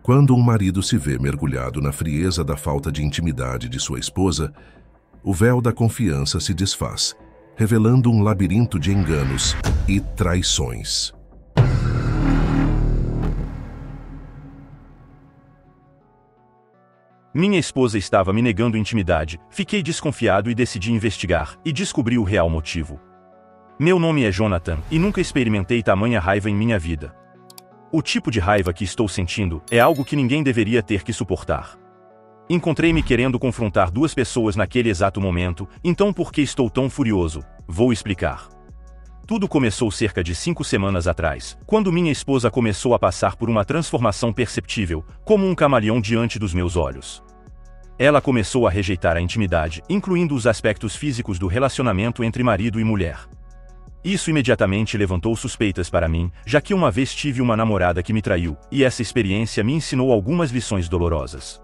Quando um marido se vê mergulhado na frieza da falta de intimidade de sua esposa, o véu da confiança se desfaz, revelando um labirinto de enganos e traições. Minha esposa estava me negando intimidade, fiquei desconfiado e decidi investigar, e descobri o real motivo. Meu nome é Jonathan, e nunca experimentei tamanha raiva em minha vida. O tipo de raiva que estou sentindo é algo que ninguém deveria ter que suportar. Encontrei-me querendo confrontar duas pessoas naquele exato momento, então por que estou tão furioso? Vou explicar. Tudo começou cerca de 5 semanas atrás, quando minha esposa começou a passar por uma transformação perceptível, como um camaleão diante dos meus olhos. Ela começou a rejeitar a intimidade, incluindo os aspectos físicos do relacionamento entre marido e mulher. Isso imediatamente levantou suspeitas para mim, já que uma vez tive uma namorada que me traiu, e essa experiência me ensinou algumas lições dolorosas.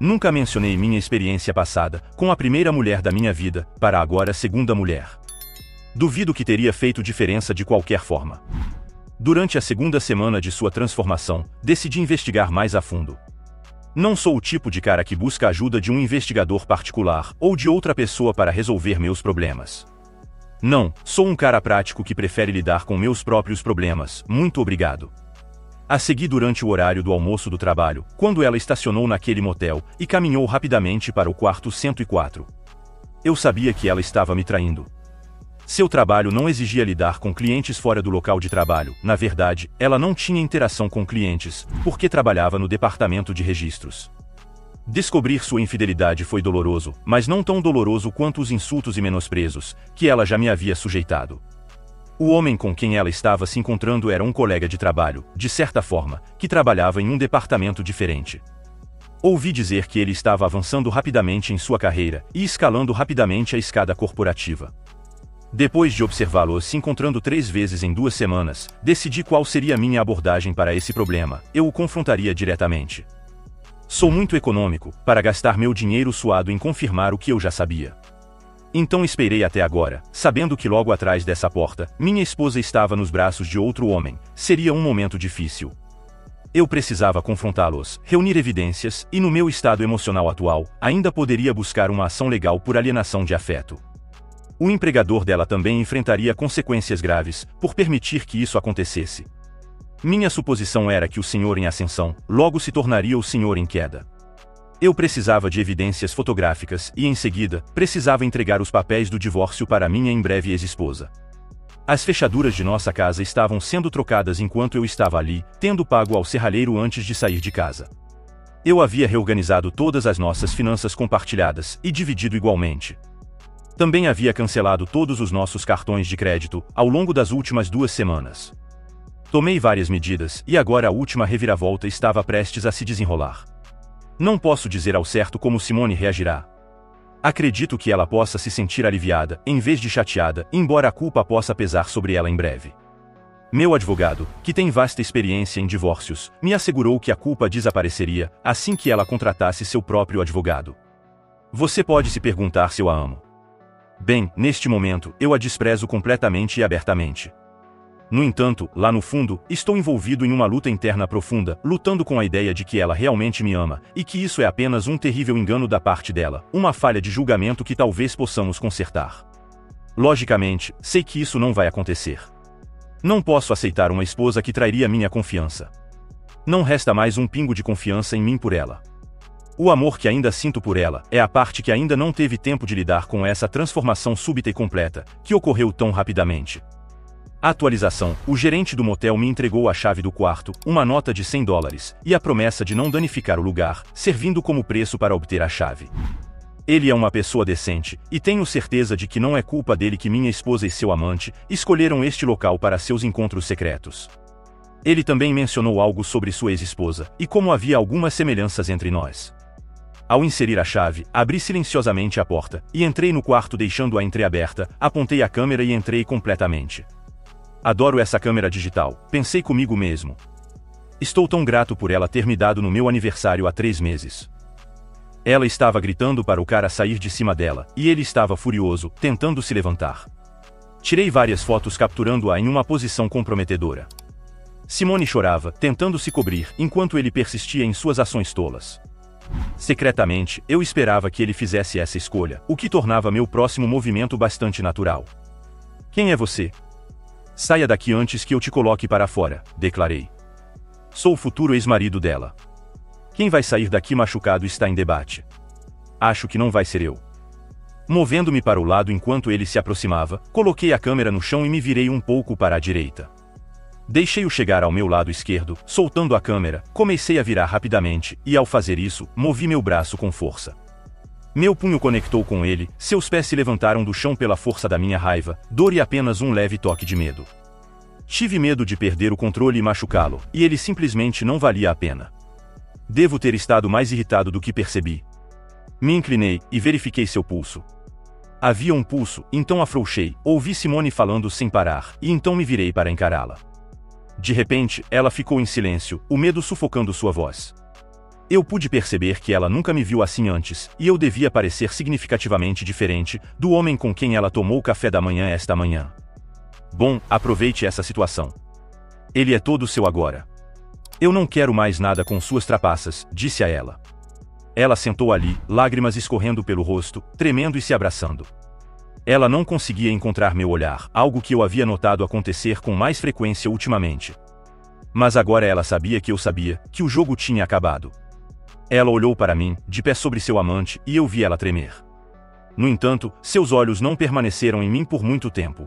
Nunca mencionei minha experiência passada, com a primeira mulher da minha vida, para agora a segunda mulher. Duvido que teria feito diferença de qualquer forma. Durante a segunda semana de sua transformação, decidi investigar mais a fundo. Não sou o tipo de cara que busca a ajuda de um investigador particular ou de outra pessoa para resolver meus problemas. Não, sou um cara prático que prefere lidar com meus próprios problemas, muito obrigado. A segui durante o horário do almoço do trabalho, quando ela estacionou naquele motel, e caminhou rapidamente para o quarto 104. Eu sabia que ela estava me traindo. Seu trabalho não exigia lidar com clientes fora do local de trabalho, na verdade, ela não tinha interação com clientes, porque trabalhava no departamento de registros. Descobrir sua infidelidade foi doloroso, mas não tão doloroso quanto os insultos e menosprezos, que ela já me havia sujeitado. O homem com quem ela estava se encontrando era um colega de trabalho, de certa forma, que trabalhava em um departamento diferente. Ouvi dizer que ele estava avançando rapidamente em sua carreira e escalando rapidamente a escada corporativa. Depois de observá-lo se encontrando 3 vezes em 2 semanas, decidi qual seria a minha abordagem para esse problema. Eu o confrontaria diretamente. Sou muito econômico, para gastar meu dinheiro suado em confirmar o que eu já sabia. Então esperei até agora, sabendo que logo atrás dessa porta, minha esposa estava nos braços de outro homem. Seria um momento difícil. Eu precisava confrontá-los, reunir evidências, e no meu estado emocional atual, ainda poderia buscar uma ação legal por alienação de afeto. O empregador dela também enfrentaria consequências graves, por permitir que isso acontecesse. Minha suposição era que o senhor em ascensão, logo se tornaria o senhor em queda. Eu precisava de evidências fotográficas e, em seguida, precisava entregar os papéis do divórcio para minha em breve ex-esposa. As fechaduras de nossa casa estavam sendo trocadas enquanto eu estava ali, tendo pago ao serralheiro antes de sair de casa. Eu havia reorganizado todas as nossas finanças compartilhadas e dividido igualmente. Também havia cancelado todos os nossos cartões de crédito, ao longo das últimas 2 semanas. Tomei várias medidas, e agora a última reviravolta estava prestes a se desenrolar. Não posso dizer ao certo como Simone reagirá. Acredito que ela possa se sentir aliviada, em vez de chateada, embora a culpa possa pesar sobre ela em breve. Meu advogado, que tem vasta experiência em divórcios, me assegurou que a culpa desapareceria, assim que ela contratasse seu próprio advogado. Você pode se perguntar se eu a amo. Bem, neste momento, eu a desprezo completamente e abertamente. No entanto, lá no fundo, estou envolvido em uma luta interna profunda, lutando com a ideia de que ela realmente me ama, e que isso é apenas um terrível engano da parte dela, uma falha de julgamento que talvez possamos consertar. Logicamente, sei que isso não vai acontecer. Não posso aceitar uma esposa que trairia minha confiança. Não resta mais um pingo de confiança em mim por ela. O amor que ainda sinto por ela é a parte que ainda não teve tempo de lidar com essa transformação súbita e completa, que ocorreu tão rapidamente. Atualização: o gerente do motel me entregou a chave do quarto, uma nota de $100 e a promessa de não danificar o lugar, servindo como preço para obter a chave. Ele é uma pessoa decente, e tenho certeza de que não é culpa dele que minha esposa e seu amante escolheram este local para seus encontros secretos. Ele também mencionou algo sobre sua ex-esposa, e como havia algumas semelhanças entre nós. Ao inserir a chave, abri silenciosamente a porta, e entrei no quarto deixando-a entreaberta, apontei a câmera e entrei completamente. Adoro essa câmera digital, pensei comigo mesmo. Estou tão grato por ela ter me dado no meu aniversário há 3 meses. Ela estava gritando para o cara sair de cima dela, e ele estava furioso, tentando se levantar. Tirei várias fotos capturando-a em uma posição comprometedora. Simone chorava, tentando se cobrir, enquanto ele persistia em suas ações tolas. Secretamente, eu esperava que ele fizesse essa escolha, o que tornava meu próximo movimento bastante natural. Quem é você? Saia daqui antes que eu te coloque para fora, declarei. Sou o futuro ex-marido dela. Quem vai sair daqui machucado está em debate. Acho que não vai ser eu. Movendo-me para o lado enquanto ele se aproximava, coloquei a câmera no chão e me virei um pouco para a direita. Deixei-o chegar ao meu lado esquerdo, soltando a câmera, comecei a virar rapidamente, e ao fazer isso, movi meu braço com força. Meu punho conectou com ele, seus pés se levantaram do chão pela força da minha raiva, dor e apenas um leve toque de medo. Tive medo de perder o controle e machucá-lo, e ele simplesmente não valia a pena. Devo ter estado mais irritado do que percebi. Me inclinei, e verifiquei seu pulso. Havia um pulso, então afrouxei, ouvi Simone falando sem parar, e então me virei para encará-la. De repente, ela ficou em silêncio, o medo sufocando sua voz. Eu pude perceber que ela nunca me viu assim antes, e eu devia parecer significativamente diferente do homem com quem ela tomou o café da manhã esta manhã. Bom, aproveite essa situação. Ele é todo seu agora. Eu não quero mais nada com suas trapaças, disse a ela. Ela sentou ali, lágrimas escorrendo pelo rosto, tremendo e se abraçando. Ela não conseguia encontrar meu olhar, algo que eu havia notado acontecer com mais frequência ultimamente. Mas agora ela sabia que eu sabia, que o jogo tinha acabado. Ela olhou para mim, de pé sobre seu amante, e eu vi ela tremer. No entanto, seus olhos não permaneceram em mim por muito tempo.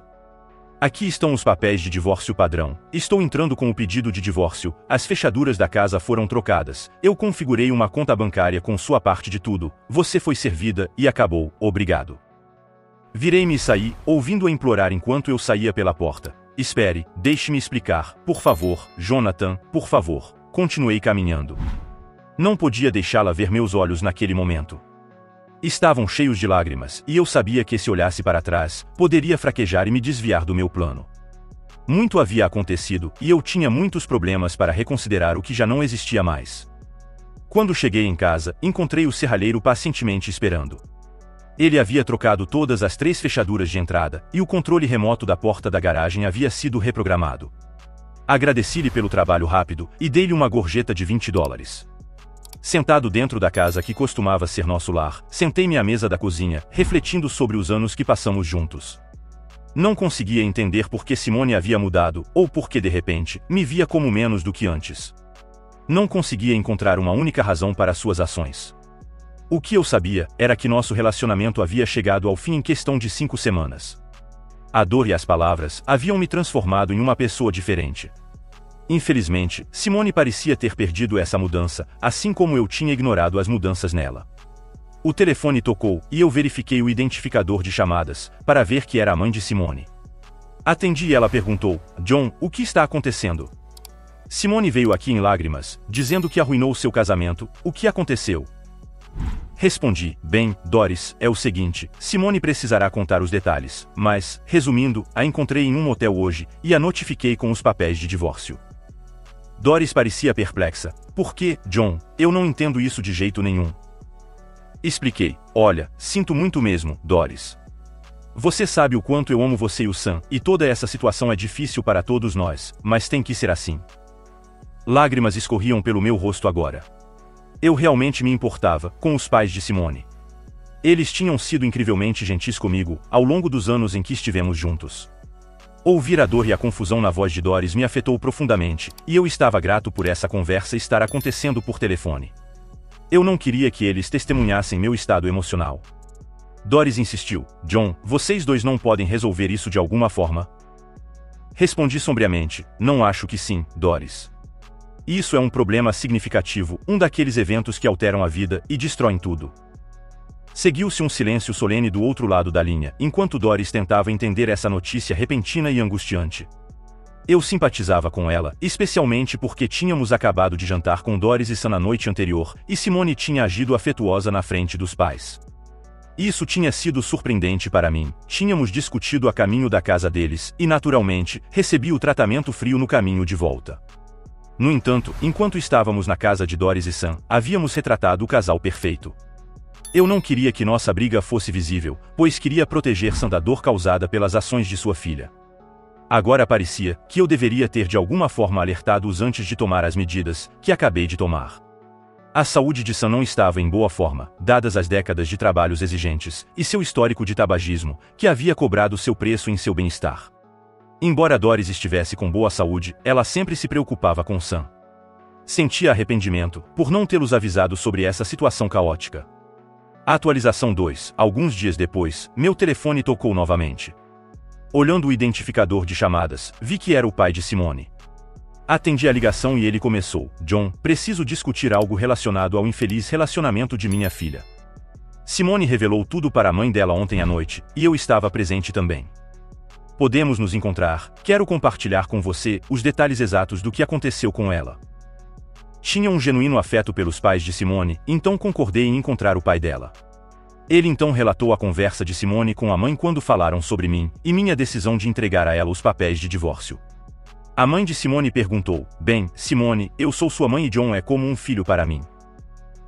Aqui estão os papéis de divórcio padrão. Estou entrando com o pedido de divórcio, as fechaduras da casa foram trocadas, eu configurei uma conta bancária com sua parte de tudo, você foi servida, e acabou, obrigado. Virei-me e saí, ouvindo-a implorar enquanto eu saía pela porta. Espere, deixe-me explicar, por favor, Jonathan, por favor. Continuei caminhando. Não podia deixá-la ver meus olhos naquele momento. Estavam cheios de lágrimas, e eu sabia que se olhasse para trás, poderia fraquejar e me desviar do meu plano. Muito havia acontecido, e eu tinha muitos problemas para reconsiderar o que já não existia mais. Quando cheguei em casa, encontrei o serralheiro pacientemente esperando. Ele havia trocado todas as 3 fechaduras de entrada, e o controle remoto da porta da garagem havia sido reprogramado. Agradeci-lhe pelo trabalho rápido, e dei-lhe uma gorjeta de $20. Sentado dentro da casa que costumava ser nosso lar, sentei-me à mesa da cozinha, refletindo sobre os anos que passamos juntos. Não conseguia entender por que Simone havia mudado, ou por que de repente, me via como menos do que antes. Não conseguia encontrar uma única razão para suas ações. O que eu sabia, era que nosso relacionamento havia chegado ao fim em questão de 5 semanas. A dor e as palavras haviam me transformado em uma pessoa diferente. Infelizmente, Simone parecia ter perdido essa mudança, assim como eu tinha ignorado as mudanças nela. O telefone tocou, e eu verifiquei o identificador de chamadas, para ver que era a mãe de Simone. Atendi e ela perguntou, John, o que está acontecendo? Simone veio aqui em lágrimas, dizendo que arruinou seu casamento, o que aconteceu? Respondi, bem, Doris, é o seguinte, Simone precisará contar os detalhes, mas, resumindo, a encontrei em um motel hoje, e a notifiquei com os papéis de divórcio. Doris parecia perplexa. Por que, John? Eu não entendo isso de jeito nenhum. Expliquei, olha, sinto muito mesmo, Doris. Você sabe o quanto eu amo você e o Sam, e toda essa situação é difícil para todos nós, mas tem que ser assim. Lágrimas escorriam pelo meu rosto agora. Eu realmente me importava com os pais de Simone. Eles tinham sido incrivelmente gentis comigo, ao longo dos anos em que estivemos juntos. Ouvir a dor e a confusão na voz de Doris me afetou profundamente, e eu estava grato por essa conversa estar acontecendo por telefone. Eu não queria que eles testemunhassem meu estado emocional. Doris insistiu, John, vocês dois não podem resolver isso de alguma forma? Respondi sombriamente, não acho que sim, Doris. Isso é um problema significativo, um daqueles eventos que alteram a vida e destroem tudo. Seguiu-se um silêncio solene do outro lado da linha, enquanto Doris tentava entender essa notícia repentina e angustiante. Eu simpatizava com ela, especialmente porque tínhamos acabado de jantar com Doris e Sam na noite anterior, e Simone tinha agido afetuosa na frente dos pais. Isso tinha sido surpreendente para mim, tínhamos discutido a caminho da casa deles, e naturalmente, recebi o tratamento frio no caminho de volta. No entanto, enquanto estávamos na casa de Doris e Sam, havíamos retratado o casal perfeito. Eu não queria que nossa briga fosse visível, pois queria proteger Sam da dor causada pelas ações de sua filha. Agora parecia que eu deveria ter de alguma forma alertado-os antes de tomar as medidas que acabei de tomar. A saúde de Sam não estava em boa forma, dadas as décadas de trabalhos exigentes, e seu histórico de tabagismo, que havia cobrado seu preço em seu bem-estar. Embora Doris estivesse com boa saúde, ela sempre se preocupava com Sam. Sentia arrependimento por não tê-los avisado sobre essa situação caótica. Atualização 2. Alguns dias depois, meu telefone tocou novamente. Olhando o identificador de chamadas, vi que era o pai de Simone. Atendi a ligação e ele começou: John, preciso discutir algo relacionado ao infeliz relacionamento de minha filha. Simone revelou tudo para a mãe dela ontem à noite, e eu estava presente também. Podemos nos encontrar, quero compartilhar com você os detalhes exatos do que aconteceu com ela. Tinha um genuíno afeto pelos pais de Simone, então concordei em encontrar o pai dela. Ele então relatou a conversa de Simone com a mãe quando falaram sobre mim, e minha decisão de entregar a ela os papéis de divórcio. A mãe de Simone perguntou: Bem, Simone, eu sou sua mãe e John é como um filho para mim.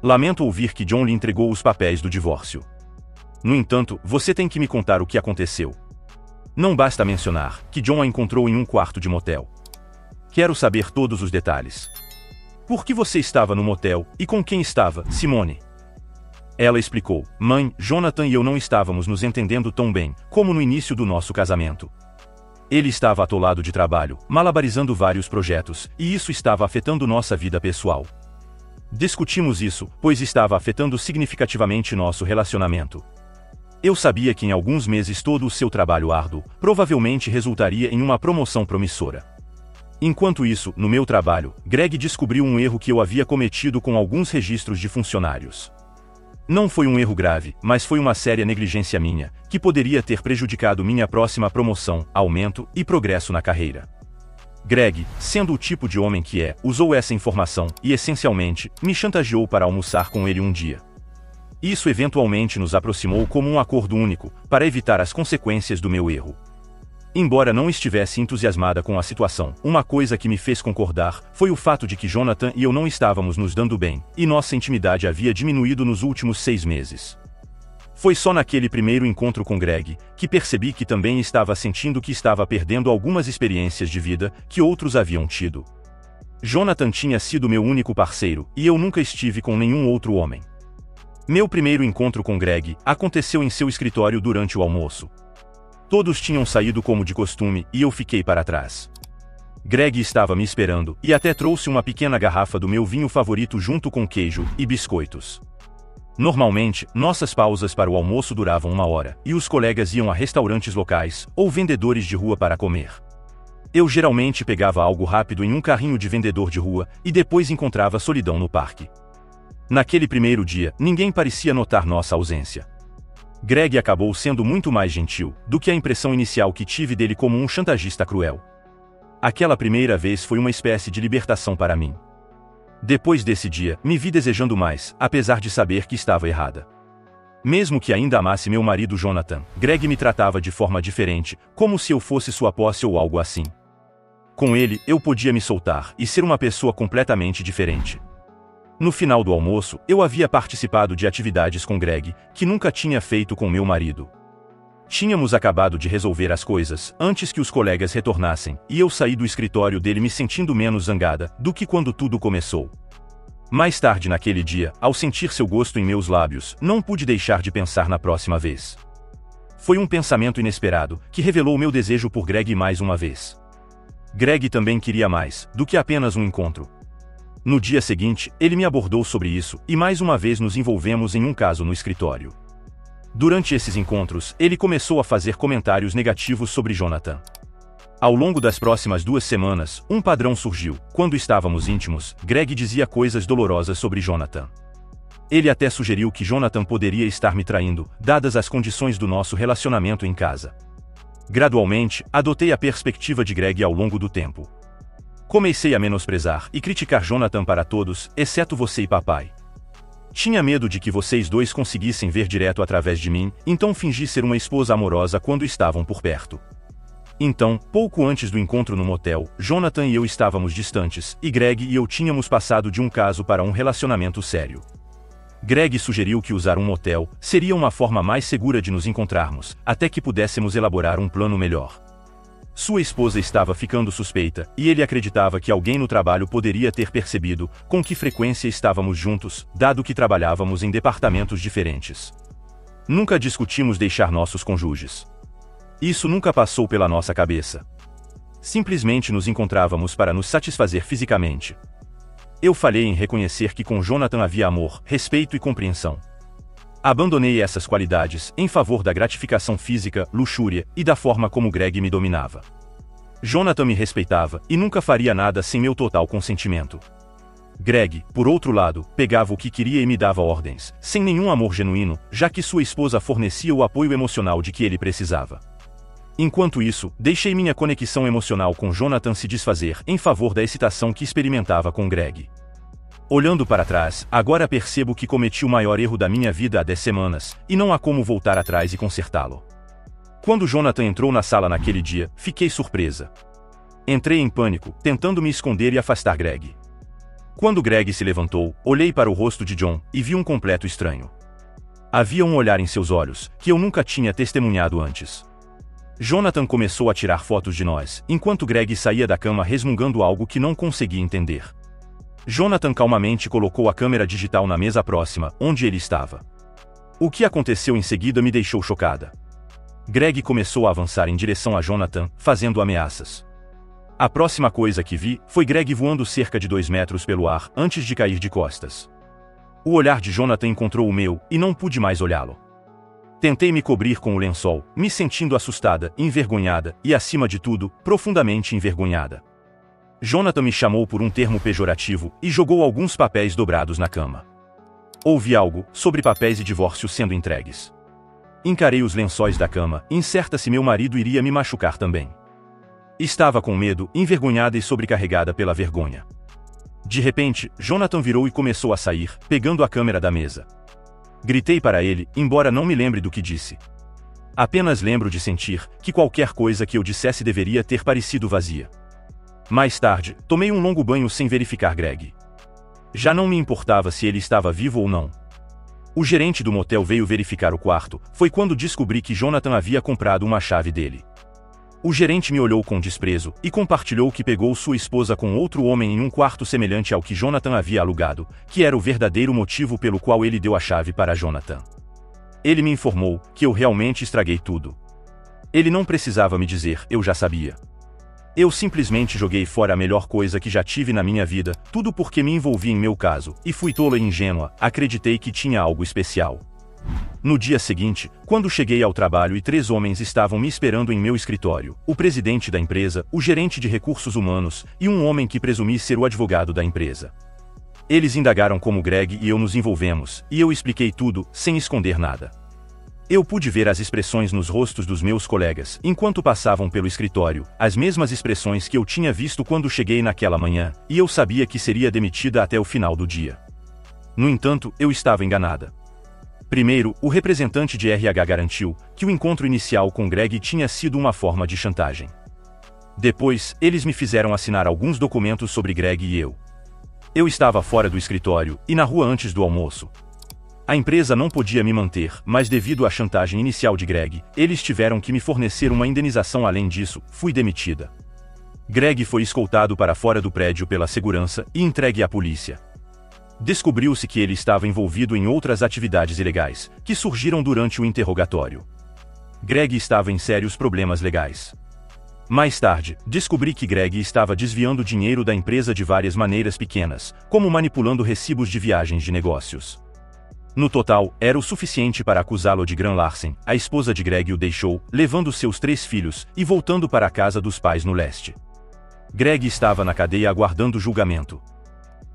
Lamento ouvir que John lhe entregou os papéis do divórcio. No entanto, você tem que me contar o que aconteceu. Não basta mencionar que John a encontrou em um quarto de motel. Quero saber todos os detalhes. Por que você estava no motel, e com quem estava, Simone? Ela explicou: Mãe, Jonathan e eu não estávamos nos entendendo tão bem, como no início do nosso casamento. Ele estava atolado de trabalho, malabarizando vários projetos, e isso estava afetando nossa vida pessoal. Discutimos isso, pois estava afetando significativamente nosso relacionamento. Eu sabia que em alguns meses todo o seu trabalho árduo provavelmente resultaria em uma promoção promissora. Enquanto isso, no meu trabalho, Greg descobriu um erro que eu havia cometido com alguns registros de funcionários. Não foi um erro grave, mas foi uma séria negligência minha, que poderia ter prejudicado minha próxima promoção, aumento e progresso na carreira. Greg, sendo o tipo de homem que é, usou essa informação e, essencialmente, me chantageou para almoçar com ele um dia. Isso eventualmente nos aproximou como um acordo único, para evitar as consequências do meu erro. Embora não estivesse entusiasmada com a situação, uma coisa que me fez concordar foi o fato de que Jonathan e eu não estávamos nos dando bem, e nossa intimidade havia diminuído nos últimos 6 meses. Foi só naquele primeiro encontro com Greg que percebi que também estava sentindo que estava perdendo algumas experiências de vida que outros haviam tido. Jonathan tinha sido meu único parceiro, e eu nunca estive com nenhum outro homem. Meu primeiro encontro com Greg aconteceu em seu escritório durante o almoço. Todos tinham saído como de costume e eu fiquei para trás. Greg estava me esperando e até trouxe uma pequena garrafa do meu vinho favorito junto com queijo e biscoitos. Normalmente, nossas pausas para o almoço duravam 1 hora, e os colegas iam a restaurantes locais ou vendedores de rua para comer. Eu geralmente pegava algo rápido em um carrinho de vendedor de rua e depois encontrava solidão no parque. Naquele primeiro dia, ninguém parecia notar nossa ausência. Greg acabou sendo muito mais gentil do que a impressão inicial que tive dele como um chantagista cruel. Aquela primeira vez foi uma espécie de libertação para mim. Depois desse dia, me vi desejando mais, apesar de saber que estava errada. Mesmo que ainda amasse meu marido Jonathan, Greg me tratava de forma diferente, como se eu fosse sua posse ou algo assim. Com ele, eu podia me soltar e ser uma pessoa completamente diferente. No final do almoço, eu havia participado de atividades com Greg, que nunca tinha feito com meu marido. Tínhamos acabado de resolver as coisas antes que os colegas retornassem, e eu saí do escritório dele me sentindo menos zangada do que quando tudo começou. Mais tarde naquele dia, ao sentir seu gosto em meus lábios, não pude deixar de pensar na próxima vez. Foi um pensamento inesperado, que revelou meu desejo por Greg mais uma vez. Greg também queria mais do que apenas um encontro. No dia seguinte, ele me abordou sobre isso, e mais uma vez nos envolvemos em um caso no escritório. Durante esses encontros, ele começou a fazer comentários negativos sobre Jonathan. Ao longo das próximas 2 semanas, um padrão surgiu. Quando estávamos íntimos, Greg dizia coisas dolorosas sobre Jonathan. Ele até sugeriu que Jonathan poderia estar me traindo, dadas as condições do nosso relacionamento em casa. Gradualmente, adotei a perspectiva de Greg ao longo do tempo. Comecei a menosprezar e criticar Jonathan para todos, exceto você e papai. Tinha medo de que vocês dois conseguissem ver direto através de mim, então fingi ser uma esposa amorosa quando estavam por perto. Então, pouco antes do encontro no motel, Jonathan e eu estávamos distantes, e Greg e eu tínhamos passado de um caso para um relacionamento sério. Greg sugeriu que usar um motel seria uma forma mais segura de nos encontrarmos, até que pudéssemos elaborar um plano melhor. Sua esposa estava ficando suspeita, e ele acreditava que alguém no trabalho poderia ter percebido com que frequência estávamos juntos, dado que trabalhávamos em departamentos diferentes. Nunca discutimos deixar nossos cônjuges. Isso nunca passou pela nossa cabeça. Simplesmente nos encontrávamos para nos satisfazer fisicamente. Eu falhei em reconhecer que com Jonathan havia amor, respeito e compreensão. Abandonei essas qualidades em favor da gratificação física, luxúria e da forma como Greg me dominava. Jonathan me respeitava e nunca faria nada sem meu total consentimento. Greg, por outro lado, pegava o que queria e me dava ordens, sem nenhum amor genuíno, já que sua esposa fornecia o apoio emocional de que ele precisava. Enquanto isso, deixei minha conexão emocional com Jonathan se desfazer em favor da excitação que experimentava com Greg. Olhando para trás, agora percebo que cometi o maior erro da minha vida há 10 semanas, e não há como voltar atrás e consertá-lo. Quando Jonathan entrou na sala naquele dia, fiquei surpresa. Entrei em pânico, tentando me esconder e afastar Greg. Quando Greg se levantou, olhei para o rosto de John, e vi um completo estranho. Havia um olhar em seus olhos, que eu nunca tinha testemunhado antes. Jonathan começou a tirar fotos de nós, enquanto Greg saía da cama resmungando algo que não conseguia entender. Jonathan calmamente colocou a câmera digital na mesa próxima, onde ele estava. O que aconteceu em seguida me deixou chocada. Greg começou a avançar em direção a Jonathan, fazendo ameaças. A próxima coisa que vi foi Greg voando cerca de 2 metros pelo ar, antes de cair de costas. O olhar de Jonathan encontrou o meu, e não pude mais olhá-lo. Tentei me cobrir com o lençol, me sentindo assustada, envergonhada, e acima de tudo, profundamente envergonhada. Jonathan me chamou por um termo pejorativo e jogou alguns papéis dobrados na cama. Ouvi algo sobre papéis e divórcio sendo entregues. Encarei os lençóis da cama, incerta se meu marido iria me machucar também. Estava com medo, envergonhada e sobrecarregada pela vergonha. De repente, Jonathan virou e começou a sair, pegando a câmera da mesa. Gritei para ele, embora não me lembre do que disse. Apenas lembro de sentir que qualquer coisa que eu dissesse deveria ter parecido vazia. Mais tarde, tomei um longo banho sem verificar Greg. Já não me importava se ele estava vivo ou não. O gerente do motel veio verificar o quarto, foi quando descobri que Jonathan havia comprado uma chave dele. O gerente me olhou com desprezo e compartilhou que pegou sua esposa com outro homem em um quarto semelhante ao que Jonathan havia alugado, que era o verdadeiro motivo pelo qual ele deu a chave para Jonathan. Ele me informou que eu realmente estraguei tudo. Ele não precisava me dizer, eu já sabia. Eu simplesmente joguei fora a melhor coisa que já tive na minha vida, tudo porque me envolvi em meu caso, e fui tola e ingênua, acreditei que tinha algo especial. No dia seguinte, quando cheguei ao trabalho e 3 homens estavam me esperando em meu escritório, o presidente da empresa, o gerente de recursos humanos, e um homem que presumi ser o advogado da empresa. Eles indagaram como Greg e eu nos envolvemos, e eu expliquei tudo, sem esconder nada. Eu pude ver as expressões nos rostos dos meus colegas, enquanto passavam pelo escritório, as mesmas expressões que eu tinha visto quando cheguei naquela manhã, e eu sabia que seria demitida até o final do dia. No entanto, eu estava enganada. Primeiro, o representante de RH garantiu que o encontro inicial com Greg tinha sido uma forma de chantagem. Depois, eles me fizeram assinar alguns documentos sobre Greg e eu. Eu estava fora do escritório, e na rua antes do almoço. A empresa não podia me manter, mas devido à chantagem inicial de Greg, eles tiveram que me fornecer uma indenização. Além disso, fui demitida. Greg foi escoltado para fora do prédio pela segurança e entregue à polícia. Descobriu-se que ele estava envolvido em outras atividades ilegais, que surgiram durante o interrogatório. Greg estava em sérios problemas legais. Mais tarde, descobri que Greg estava desviando dinheiro da empresa de várias maneiras pequenas, como manipulando recibos de viagens de negócios. No total, era o suficiente para acusá-lo de Gran Larsen. A esposa de Greg o deixou, levando seus 3 filhos, e voltando para a casa dos pais no leste. Greg estava na cadeia aguardando julgamento.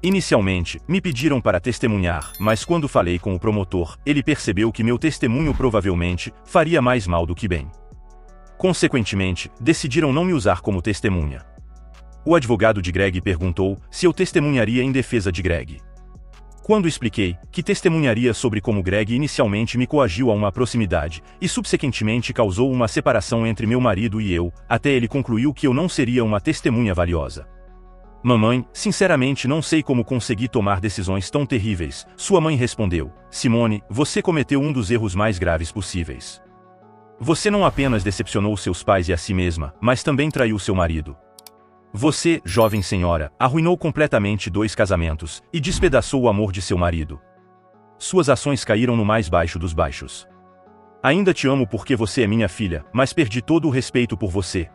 Inicialmente, me pediram para testemunhar, mas quando falei com o promotor, ele percebeu que meu testemunho provavelmente faria mais mal do que bem. Consequentemente, decidiram não me usar como testemunha. O advogado de Greg perguntou se eu testemunharia em defesa de Greg. Quando expliquei que testemunharia sobre como Greg inicialmente me coagiu a uma proximidade e subsequentemente causou uma separação entre meu marido e eu, até ele concluiu que eu não seria uma testemunha valiosa. Mamãe, sinceramente não sei como consegui tomar decisões tão terríveis. Sua mãe respondeu, Simone, você cometeu um dos erros mais graves possíveis. Você não apenas decepcionou seus pais e a si mesma, mas também traiu seu marido. Você, jovem senhora, arruinou completamente 2 casamentos e despedaçou o amor de seu marido. Suas ações caíram no mais baixo dos baixos. Ainda te amo porque você é minha filha, mas perdi todo o respeito por você.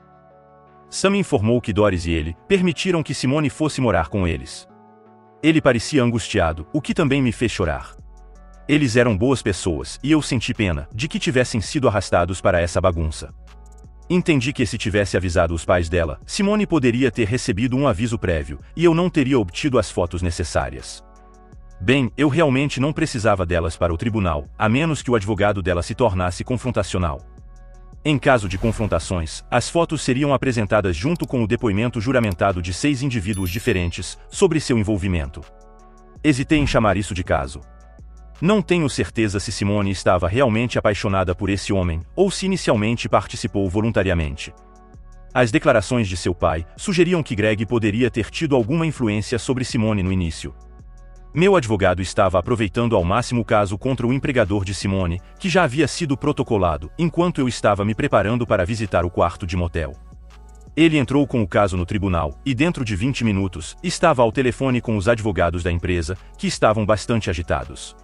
Sam informou que Doris e ele permitiram que Simone fosse morar com eles. Ele parecia angustiado, o que também me fez chorar. Eles eram boas pessoas e eu senti pena de que tivessem sido arrastados para essa bagunça. Entendi que se tivesse avisado os pais dela, Simone poderia ter recebido um aviso prévio e eu não teria obtido as fotos necessárias. Bem, eu realmente não precisava delas para o tribunal, a menos que o advogado dela se tornasse confrontacional. Em caso de confrontações, as fotos seriam apresentadas junto com o depoimento juramentado de 6 indivíduos diferentes sobre seu envolvimento. Hesitei em chamar isso de caso. Não tenho certeza se Simone estava realmente apaixonada por esse homem, ou se inicialmente participou voluntariamente. As declarações de seu pai sugeriam que Greg poderia ter tido alguma influência sobre Simone no início. Meu advogado estava aproveitando ao máximo o caso contra o empregador de Simone, que já havia sido protocolado, enquanto eu estava me preparando para visitar o quarto de motel. Ele entrou com o caso no tribunal, e dentro de 20 minutos, estava ao telefone com os advogados da empresa, que estavam bastante agitados.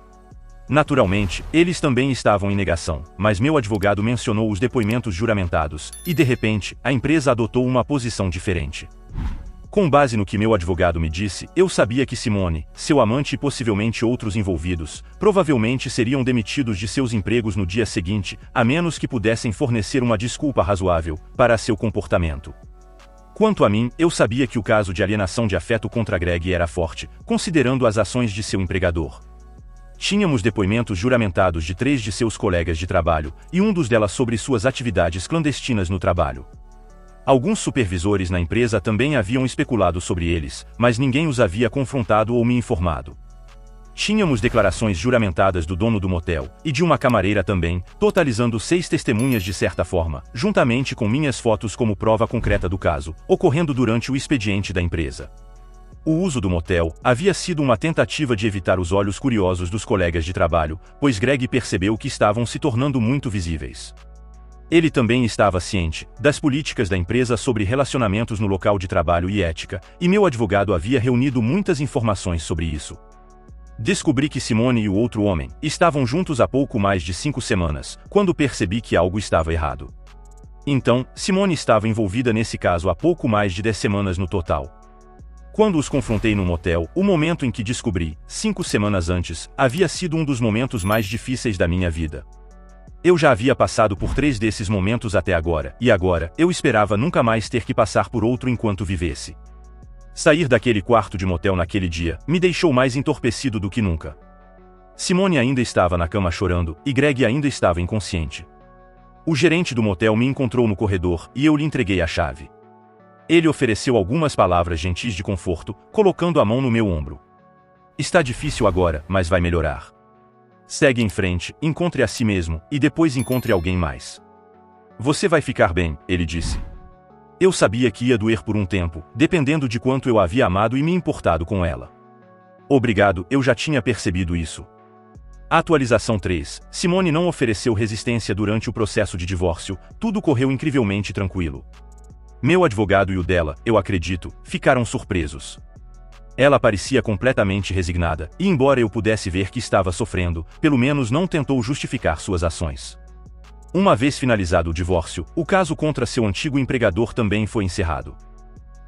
Naturalmente, eles também estavam em negação, mas meu advogado mencionou os depoimentos juramentados, e de repente, a empresa adotou uma posição diferente. Com base no que meu advogado me disse, eu sabia que Simone, seu amante e possivelmente outros envolvidos, provavelmente seriam demitidos de seus empregos no dia seguinte, a menos que pudessem fornecer uma desculpa razoável para seu comportamento. Quanto a mim, eu sabia que o caso de alienação de afeto contra Greg era forte, considerando as ações de seu empregador. Tínhamos depoimentos juramentados de 3 de seus colegas de trabalho, e um dos delas sobre suas atividades clandestinas no trabalho. Alguns supervisores na empresa também haviam especulado sobre eles, mas ninguém os havia confrontado ou me informado. Tínhamos declarações juramentadas do dono do motel, e de uma camareira também, totalizando 6 testemunhas de certa forma, juntamente com minhas fotos como prova concreta do caso, ocorrendo durante o expediente da empresa. O uso do motel havia sido uma tentativa de evitar os olhos curiosos dos colegas de trabalho, pois Greg percebeu que estavam se tornando muito visíveis. Ele também estava ciente das políticas da empresa sobre relacionamentos no local de trabalho e ética, e meu advogado havia reunido muitas informações sobre isso. Descobri que Simone e o outro homem estavam juntos há pouco mais de 5 semanas, quando percebi que algo estava errado. Então, Simone estava envolvida nesse caso há pouco mais de 10 semanas no total. Quando os confrontei no motel, o momento em que descobri, 5 semanas antes, havia sido um dos momentos mais difíceis da minha vida. Eu já havia passado por 3 desses momentos até agora, e agora, eu esperava nunca mais ter que passar por outro enquanto vivesse. Sair daquele quarto de motel naquele dia me deixou mais entorpecido do que nunca. Simone ainda estava na cama chorando, e Greg ainda estava inconsciente. O gerente do motel me encontrou no corredor, e eu lhe entreguei a chave. Ele ofereceu algumas palavras gentis de conforto, colocando a mão no meu ombro. Está difícil agora, mas vai melhorar. Segue em frente, encontre a si mesmo, e depois encontre alguém mais. Você vai ficar bem, ele disse. Eu sabia que ia doer por um tempo, dependendo de quanto eu havia amado e me importado com ela. Obrigado, eu já tinha percebido isso. Atualização 3. Simone não ofereceu resistência durante o processo de divórcio, tudo correu incrivelmente tranquilo. Meu advogado e o dela, eu acredito, ficaram surpresos. Ela parecia completamente resignada, e embora eu pudesse ver que estava sofrendo, pelo menos não tentou justificar suas ações. Uma vez finalizado o divórcio, o caso contra seu antigo empregador também foi encerrado.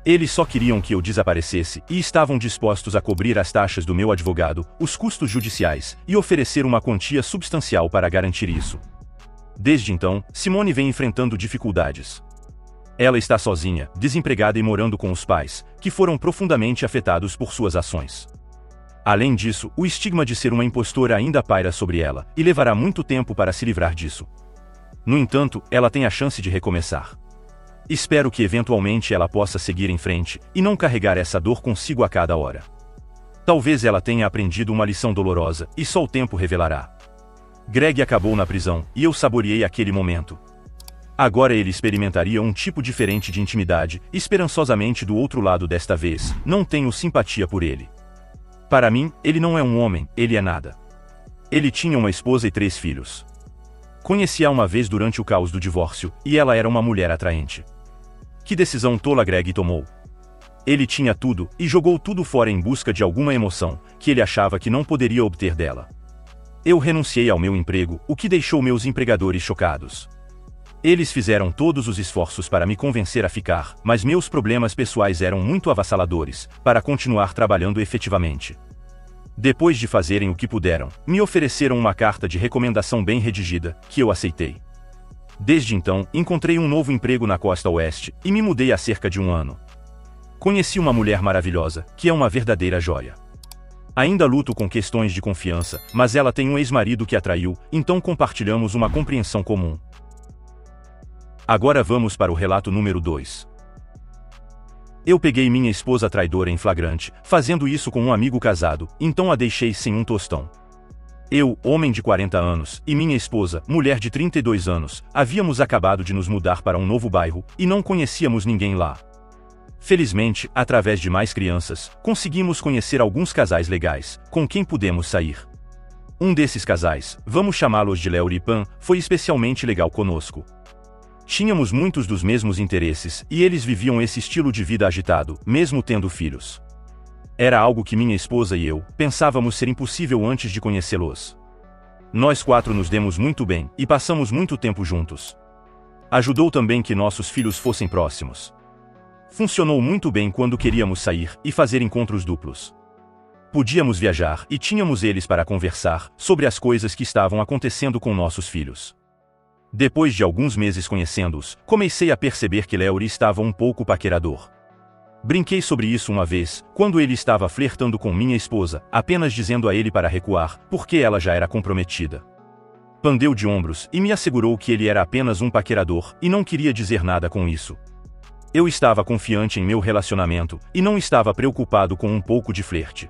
Eles só queriam que eu desaparecesse e estavam dispostos a cobrir as taxas do meu advogado, os custos judiciais, e oferecer uma quantia substancial para garantir isso. Desde então, Simone vem enfrentando dificuldades. Ela está sozinha, desempregada e morando com os pais, que foram profundamente afetados por suas ações. Além disso, o estigma de ser uma impostora ainda paira sobre ela, e levará muito tempo para se livrar disso. No entanto, ela tem a chance de recomeçar. Espero que eventualmente ela possa seguir em frente, e não carregar essa dor consigo a cada hora. Talvez ela tenha aprendido uma lição dolorosa, e só o tempo revelará. Greg acabou na prisão, e eu saboreei aquele momento. Agora ele experimentaria um tipo diferente de intimidade, esperançosamente do outro lado desta vez, não tenho simpatia por ele. Para mim, ele não é um homem, ele é nada. Ele tinha uma esposa e 3 filhos. Conheci-a uma vez durante o caos do divórcio, e ela era uma mulher atraente. Que decisão tola Greg tomou. Ele tinha tudo, e jogou tudo fora em busca de alguma emoção, que ele achava que não poderia obter dela. Eu renunciei ao meu emprego, o que deixou meus empregadores chocados. Eles fizeram todos os esforços para me convencer a ficar, mas meus problemas pessoais eram muito avassaladores, para continuar trabalhando efetivamente. Depois de fazerem o que puderam, me ofereceram uma carta de recomendação bem redigida, que eu aceitei. Desde então, encontrei um novo emprego na costa oeste, e me mudei há cerca de 1 ano. Conheci uma mulher maravilhosa, que é uma verdadeira joia. Ainda luto com questões de confiança, mas ela tem um ex-marido que a traiu, então compartilhamos uma compreensão comum. Agora vamos para o relato número 2. Eu peguei minha esposa traidora em flagrante, fazendo isso com um amigo casado, então a deixei sem um tostão. Eu, homem de 40 anos, e minha esposa, mulher de 32 anos, havíamos acabado de nos mudar para um novo bairro, e não conhecíamos ninguém lá. Felizmente, através de mais crianças, conseguimos conhecer alguns casais legais, com quem pudemos sair. Um desses casais, vamos chamá-los de Léo e Pan, foi especialmente legal conosco. Tínhamos muitos dos mesmos interesses, e eles viviam esse estilo de vida agitado, mesmo tendo filhos. Era algo que minha esposa e eu pensávamos ser impossível antes de conhecê-los. Nós 4 nos demos muito bem, e passamos muito tempo juntos. Ajudou também que nossos filhos fossem próximos. Funcionou muito bem quando queríamos sair e fazer encontros duplos. Podíamos viajar e tínhamos eles para conversar sobre as coisas que estavam acontecendo com nossos filhos. Depois de alguns meses conhecendo-os, comecei a perceber que Léo estava um pouco paquerador. Brinquei sobre isso uma vez, quando ele estava flertando com minha esposa, apenas dizendo a ele para recuar, porque ela já era comprometida. Pan deu de ombros e me assegurou que ele era apenas um paquerador e não queria dizer nada com isso. Eu estava confiante em meu relacionamento e não estava preocupado com um pouco de flerte.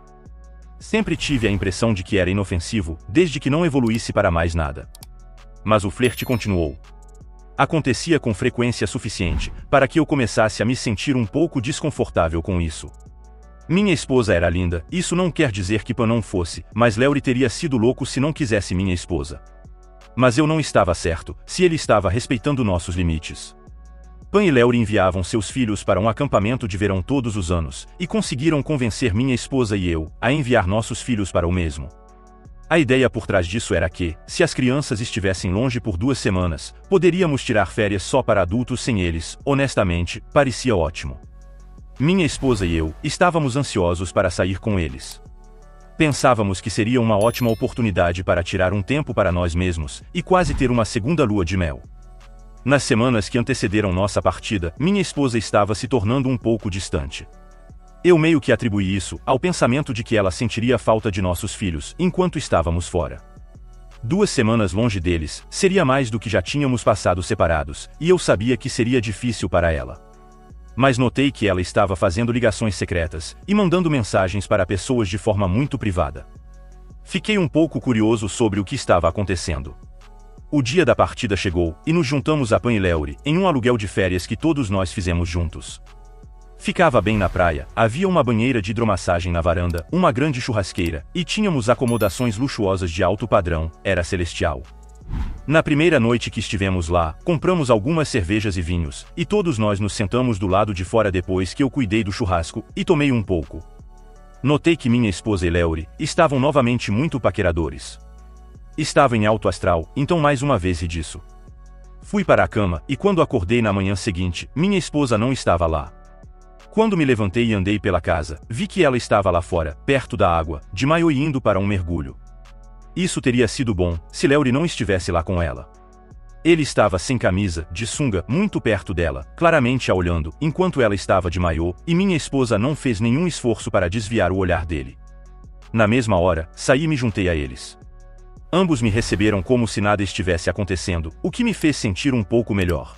Sempre tive a impressão de que era inofensivo, desde que não evoluísse para mais nada. Mas o flerte continuou. Acontecia com frequência suficiente para que eu começasse a me sentir um pouco desconfortável com isso. Minha esposa era linda, isso não quer dizer que Pan não fosse, mas Léo teria sido louco se não quisesse minha esposa. Mas eu não estava certo, se ele estava respeitando nossos limites. Pan e Léo enviavam seus filhos para um acampamento de verão todos os anos, e conseguiram convencer minha esposa e eu a enviar nossos filhos para o mesmo. A ideia por trás disso era que, se as crianças estivessem longe por 2 semanas, poderíamos tirar férias só para adultos sem eles. Honestamente, parecia ótimo. Minha esposa e eu estávamos ansiosos para sair com eles. Pensávamos que seria uma ótima oportunidade para tirar um tempo para nós mesmos, e quase ter uma segunda lua de mel. Nas semanas que antecederam nossa partida, minha esposa estava se tornando um pouco distante. Eu meio que atribuí isso ao pensamento de que ela sentiria falta de nossos filhos enquanto estávamos fora. 2 semanas longe deles seria mais do que já tínhamos passado separados, e eu sabia que seria difícil para ela. Mas notei que ela estava fazendo ligações secretas e mandando mensagens para pessoas de forma muito privada. Fiquei um pouco curioso sobre o que estava acontecendo. O dia da partida chegou, e nos juntamos a Pan e Léo em um aluguel de férias que todos nós fizemos juntos. Ficava bem na praia, havia uma banheira de hidromassagem na varanda, uma grande churrasqueira, e tínhamos acomodações luxuosas de alto padrão, era celestial. Na primeira noite que estivemos lá, compramos algumas cervejas e vinhos, e todos nós nos sentamos do lado de fora depois que eu cuidei do churrasco, e tomei um pouco. Notei que minha esposa e Léo estavam novamente muito paqueradores. Estava em alto astral, então mais uma vez ri disso. Fui para a cama, e quando acordei na manhã seguinte, minha esposa não estava lá. Quando me levantei e andei pela casa, vi que ela estava lá fora, perto da água, de maiô e indo para um mergulho. Isso teria sido bom, se Léo não estivesse lá com ela. Ele estava sem camisa, de sunga, muito perto dela, claramente a olhando, enquanto ela estava de maiô, e minha esposa não fez nenhum esforço para desviar o olhar dele. Na mesma hora, saí e me juntei a eles. Ambos me receberam como se nada estivesse acontecendo, o que me fez sentir um pouco melhor.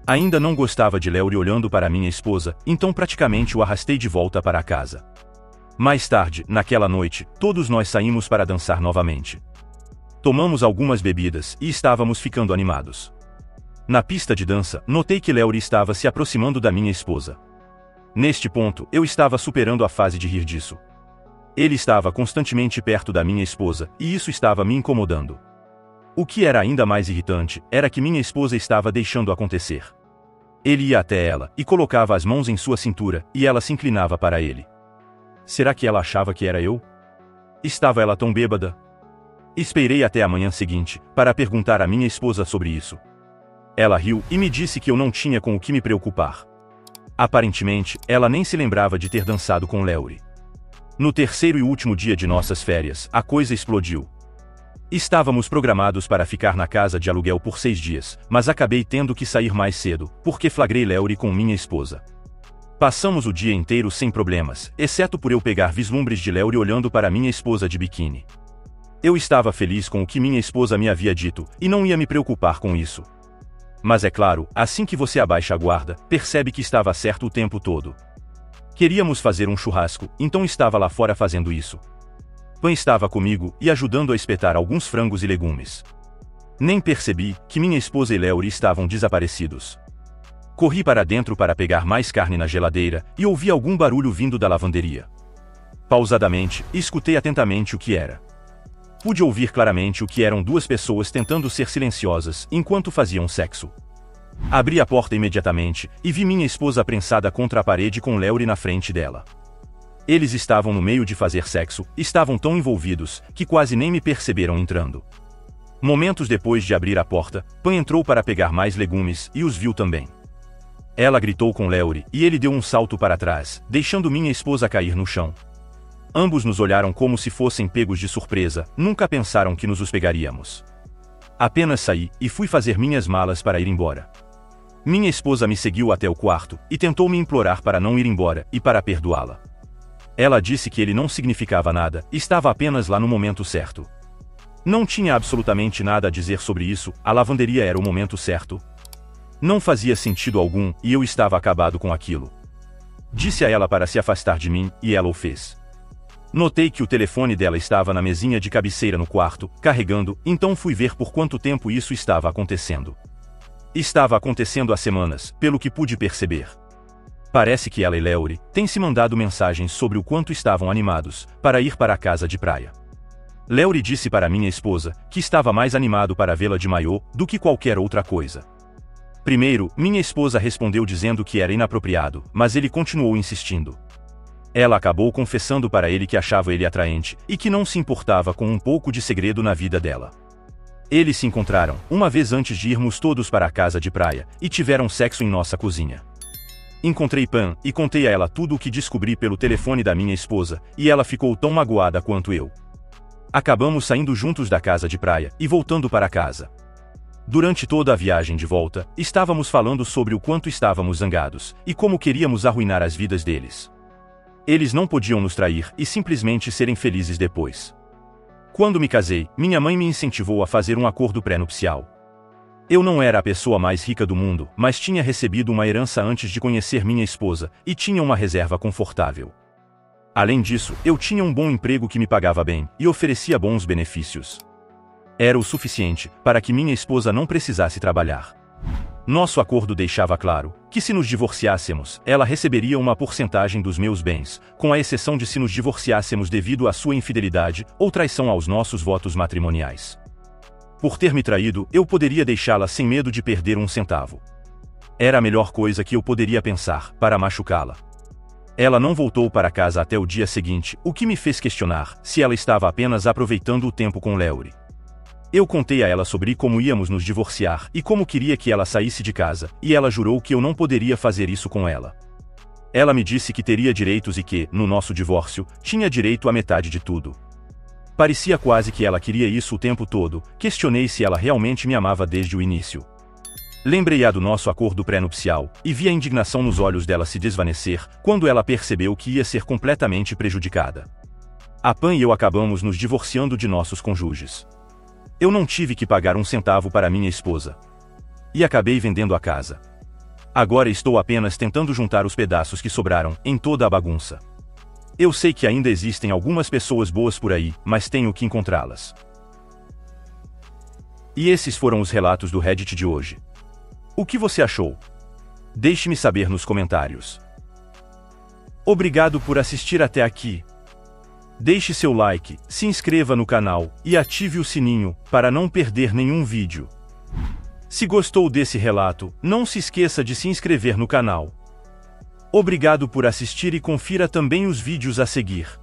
Ainda não gostava de Léo olhando para minha esposa, então praticamente o arrastei de volta para a casa. Mais tarde, naquela noite, todos nós saímos para dançar novamente. Tomamos algumas bebidas e estávamos ficando animados. Na pista de dança, notei que Léo estava se aproximando da minha esposa. Neste ponto, eu estava superando a fase de rir disso. Ele estava constantemente perto da minha esposa, e isso estava me incomodando. O que era ainda mais irritante era que minha esposa estava deixando acontecer. Ele ia até ela e colocava as mãos em sua cintura, e ela se inclinava para ele. Será que ela achava que era eu? Estava ela tão bêbada? Esperei até a manhã seguinte, para perguntar à minha esposa sobre isso. Ela riu e me disse que eu não tinha com o que me preocupar. Aparentemente, ela nem se lembrava de ter dançado com Leury. No terceiro e último dia de nossas férias, a coisa explodiu. Estávamos programados para ficar na casa de aluguel por 6 dias, mas acabei tendo que sair mais cedo, porque flagrei Leury com minha esposa. Passamos o dia inteiro sem problemas, exceto por eu pegar vislumbres de Leury olhando para minha esposa de biquíni. Eu estava feliz com o que minha esposa me havia dito, e não ia me preocupar com isso. Mas é claro, assim que você abaixa a guarda, percebe que estava certo o tempo todo. Queríamos fazer um churrasco, então estava lá fora fazendo isso. Pan estava comigo e ajudando a espetar alguns frangos e legumes. Nem percebi que minha esposa e Leury estavam desaparecidos. Corri para dentro para pegar mais carne na geladeira e ouvi algum barulho vindo da lavanderia. Pausadamente, escutei atentamente o que era. Pude ouvir claramente o que eram 2 pessoas tentando ser silenciosas enquanto faziam sexo. Abri a porta imediatamente e vi minha esposa prensada contra a parede com Leury na frente dela. Eles estavam no meio de fazer sexo, estavam tão envolvidos que quase nem me perceberam entrando. Momentos depois de abrir a porta, Pan entrou para pegar mais legumes e os viu também. Ela gritou com Leury e ele deu um salto para trás, deixando minha esposa cair no chão. Ambos nos olharam como se fossem pegos de surpresa, nunca pensaram que nos pegaríamos. Apenas saí e fui fazer minhas malas para ir embora. Minha esposa me seguiu até o quarto e tentou me implorar para não ir embora e para perdoá-la. Ela disse que ele não significava nada, estava apenas lá no momento certo. Não tinha absolutamente nada a dizer sobre isso, a lavanderia era o momento certo. Não fazia sentido algum e eu estava acabado com aquilo. Disse a ela para se afastar de mim e ela o fez. Notei que o telefone dela estava na mesinha de cabeceira no quarto, carregando, então fui ver por quanto tempo isso estava acontecendo. Estava acontecendo há semanas, pelo que pude perceber. Parece que ela e Leury têm se mandado mensagens sobre o quanto estavam animados para ir para a casa de praia. Leury disse para minha esposa que estava mais animado para vê-la de maiô do que qualquer outra coisa. Primeiro, minha esposa respondeu dizendo que era inapropriado, mas ele continuou insistindo. Ela acabou confessando para ele que achava ele atraente e que não se importava com um pouco de segredo na vida dela. Eles se encontraram, uma vez antes de irmos todos para a casa de praia, e tiveram sexo em nossa cozinha. Encontrei Pan e contei a ela tudo o que descobri pelo telefone da minha esposa, e ela ficou tão magoada quanto eu. Acabamos saindo juntos da casa de praia e voltando para casa. Durante toda a viagem de volta, estávamos falando sobre o quanto estávamos zangados e como queríamos arruinar as vidas deles. Eles não podiam nos trair e simplesmente serem felizes depois. Quando me casei, minha mãe me incentivou a fazer um acordo pré-nupcial. Eu não era a pessoa mais rica do mundo, mas tinha recebido uma herança antes de conhecer minha esposa, e tinha uma reserva confortável. Além disso, eu tinha um bom emprego que me pagava bem, e oferecia bons benefícios. Era o suficiente para que minha esposa não precisasse trabalhar. Nosso acordo deixava claro que se nos divorciássemos, ela receberia uma porcentagem dos meus bens, com a exceção de se nos divorciássemos devido à sua infidelidade ou traição aos nossos votos matrimoniais. Por ter me traído, eu poderia deixá-la sem medo de perder um centavo. Era a melhor coisa que eu poderia pensar, para machucá-la. Ela não voltou para casa até o dia seguinte, o que me fez questionar se ela estava apenas aproveitando o tempo com Leury. Eu contei a ela sobre como íamos nos divorciar e como queria que ela saísse de casa, e ela jurou que eu não poderia fazer isso com ela. Ela me disse que teria direitos e que, no nosso divórcio, tinha direito à metade de tudo. Parecia quase que ela queria isso o tempo todo. Questionei se ela realmente me amava desde o início. Lembrei-a do nosso acordo pré-nupcial, e vi a indignação nos olhos dela se desvanecer quando ela percebeu que ia ser completamente prejudicada. A Pan e eu acabamos nos divorciando de nossos cônjuges. Eu não tive que pagar um centavo para minha esposa. E acabei vendendo a casa. Agora estou apenas tentando juntar os pedaços que sobraram em toda a bagunça. Eu sei que ainda existem algumas pessoas boas por aí, mas tenho que encontrá-las. E esses foram os relatos do Reddit de hoje. O que você achou? Deixe-me saber nos comentários. Obrigado por assistir até aqui. Deixe seu like, se inscreva no canal e ative o sininho para não perder nenhum vídeo. Se gostou desse relato, não se esqueça de se inscrever no canal. Obrigado por assistir e confira também os vídeos a seguir.